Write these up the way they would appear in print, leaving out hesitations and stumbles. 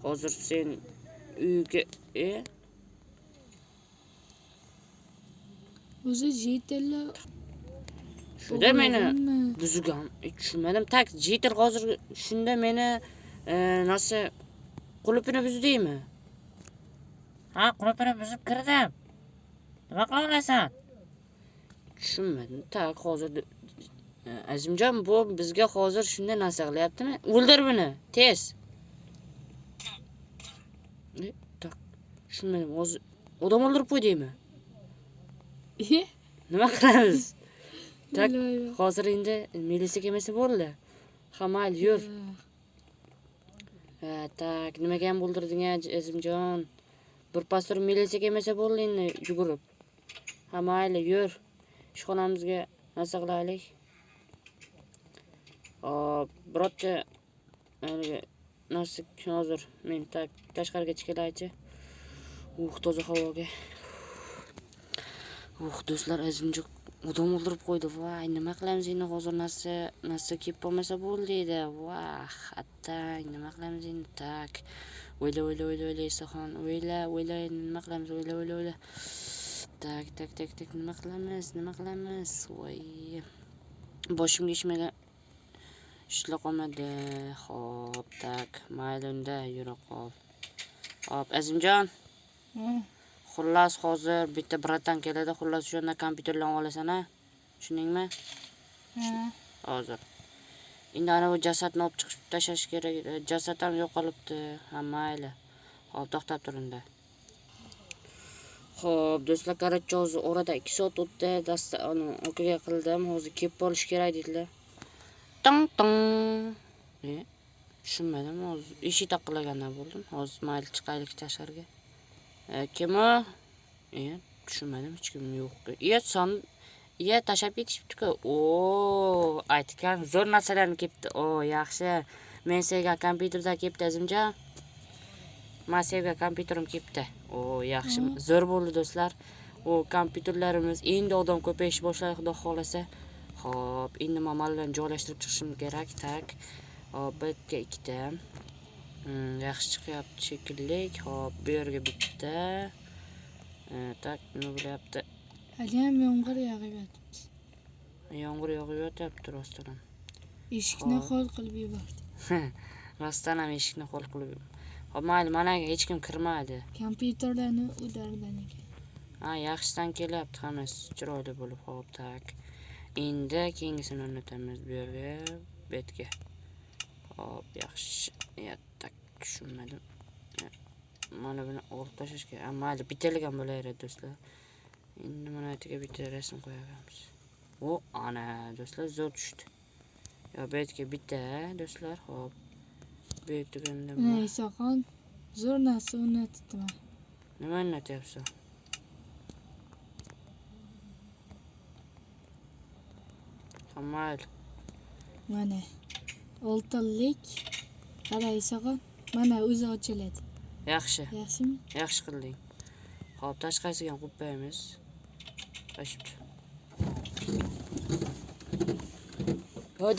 Hozir sen uyga o'zi jetilla shunda meni buzgan. Tushunmadim. Tak, jeter hozir shunda meni narsa qulupini buzdingmi? Ha, qulupini buzib kirdim. Nima qila olasan? Tushunmadim. Tak, hozir Azimjon bu bizga hozir shunday narsa qilyaptimi? O'ldir buni, tez. Tak, tushunmadim. Hozir odam o'ldirib qo'ydingmi? Nima qilamiz? Tak, hozir endi militsiya kelmasa bo'ldi. Ha, mayli, yur. Tak, nimaga ham o'ldirding, Azimjon? Bir pastor militsiya kelmasa bo'ldi endi yugurib. Ha, mayli, yur. Ishxonamizga narsa qilaylik. Birorta narsa hozir men tashqariga chiqaychi. Toza havoga. Do'stlar, Azimjon odam o'ldirib qo'ydi. Voy, nima qilamiz endi hozir narsa kelib qolmasa bo'ldi edi. Voy, attang, nima qilamiz endi? Tak. O'yla, Isaxon. O'yla, nima qilamiz? O'yla. Tak, nima qilamiz? Voy. Boshimga ishla qolmadi. Xo'p, tak, mayli unda yura qol. Xo'p, Azimjon. Xullas hozir bitta bratan keladi. Xullas shunda kompyuterlarni olasan, ha? Tushundingmi? Hozir. Endi ana bu jasadni olib chiqib tashlash kerak. Jasad ham yo'qolibdi. Ha, mayli. Xo'p, to'xtab turingda. Xo'p, do'stlar, qarorchi hozir orada 2 soat o'tdi. Dastani okaga qildim. Hozir kelib qolish kerak dedilar. Tong. Tushunmadim. Hozir eshik taqilgandan bo'ldim. Hozir mayli chiqaylik tashqariga. Kim u? Tushunmadim, hech kim yo'q. Tashab ketishibdi-ku. Aytgan zo'r narsalarni kelibdi. Yaxshi. Men senga kompyuterda kelibdi, Azimjon. Men senga kompyuterim kelibdi. Yaxshi. Zo'r bo'ldi, do'stlar. Kompyuterlarimiz endi odam ko'payish boshlaydi, xudo xolasa. Xo'p, endi mallarni joylashtirib chiqishim kerak. Tak. Bitta, ikkita. Yaxshi chiqyapti shekilli. Xo'p, bu yerga bitta. Tak, nima bo'lyapti? Haliyam yomg'ir yog'yapti. Yomg'ir yog'yapti rostdan. Eshikni xol qilib yubordi. Rostdan ham eshikni xol qilib. Xo'p, mayli, mana hech kim kirmadi. Kompyuterlarni udardan ekan. Yaxshidan kelyapti, hammasi chiroyli bo'lib. Xo'p, tak. Endi keyingisini o'rnatamiz bu yerga, betga. Xo'p, yaxshi. Tak, tushunmadim. Mana buni olib tashlash kerak. Mayli, bittaligam bo'laveradi, do'stlar. Endi mana yerga bitta rasm qo'yamiz. Ana, do'stlar, zo'r tushdi. Bu yerga bitta, do'stlar. Xo'p. Bu yerga endi Isaxon zo'r narsa o'rnatibdi. Nima o'rnatyapsan? Mayli. Mana oltinlik. Qara Isaxon, mana o'zi ochiladi. Yaxshi. Yaxshimi? Yaxshi qilding. Xo'p, tashqarisiga ham qo'yib qo'yamiz. Tashibdi.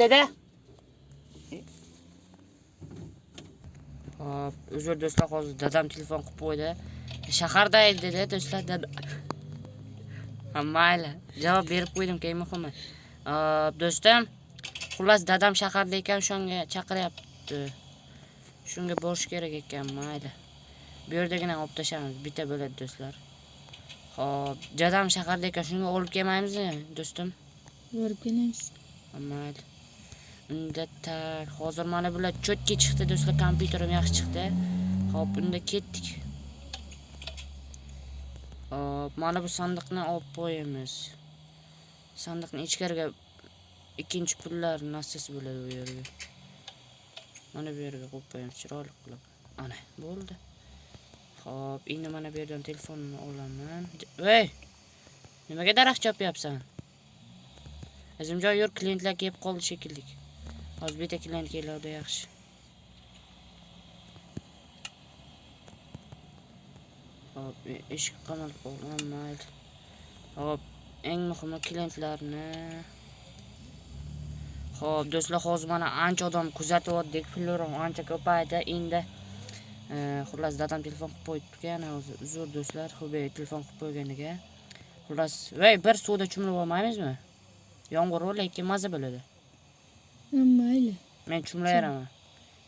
Dada. Xo'p, uzr do'stlar, hozir dadam telefon qilib qo'ydi. Shaharda edi dedi, do'stlar, dada. Mayli, javob berib qo'ydim, keyin muhimi. Do'stim, xullas dadam shaharda ekan, shunga chaqiryapti. Shunga borish kerak ekan, mayli. Bu yerdagina olib tashamiz, bitta bo'ladi, do'stlar. Xo'p, dadam shaharda ekan, shunga olib kelmaymizmi, do'stim? Borib kelamiz. Mayli. Unda tak, hozir mana bular cho'tga chiqdi, do'stlar, kompyuterim yaxshi chiqdi. Xo'p, unda ketdik. Xo'p, mana bu sandiqni olib qo'yamiz. Sandiqni ichkariga ikkinchi pullar narsasi bo'ladi bu yerga. Mana bu yerga qo'yib qo'yamiz, chiroyli qilib. Ana, bo'ldi. Xo'p, endi mana bu yerdan telefonni olaman. Voy! Nimaga daraxt chopyapsan? Azimjon, yur, klientlar kelib qoldi shekilli. Hozir bitta klient keladi, yaxshi. Hop, eshik qamalib qolgan, mayli. Hop, eng muhimi klientlarni. Hop, do'stlar, hozir mana ancha odam kuzatyapti, pullar ancha ko'paydi. Endi Xullas dadam telefon qilib qo'yibdi ekan, hozir uzr do'stlar, Xubey telefon qilib qo'yganiga. Xullas, voy bir suvda cho'milib olmaymizmi? Yomg'ir bor, lekin maza bo'ladi. Mayli. Men cho'milayveraman.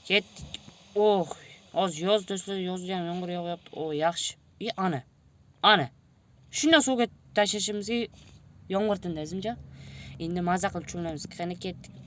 Ketdik. Oh, hozir yoz do'stlar, yozda ham yomg'ir yog'yapti. O, yaxshi. Ana. Ana. Shunday suvga tashlashimizga yomg'ir tindi, azimjon. Endi maza qilib cho'milaymiz. Qani ketdik.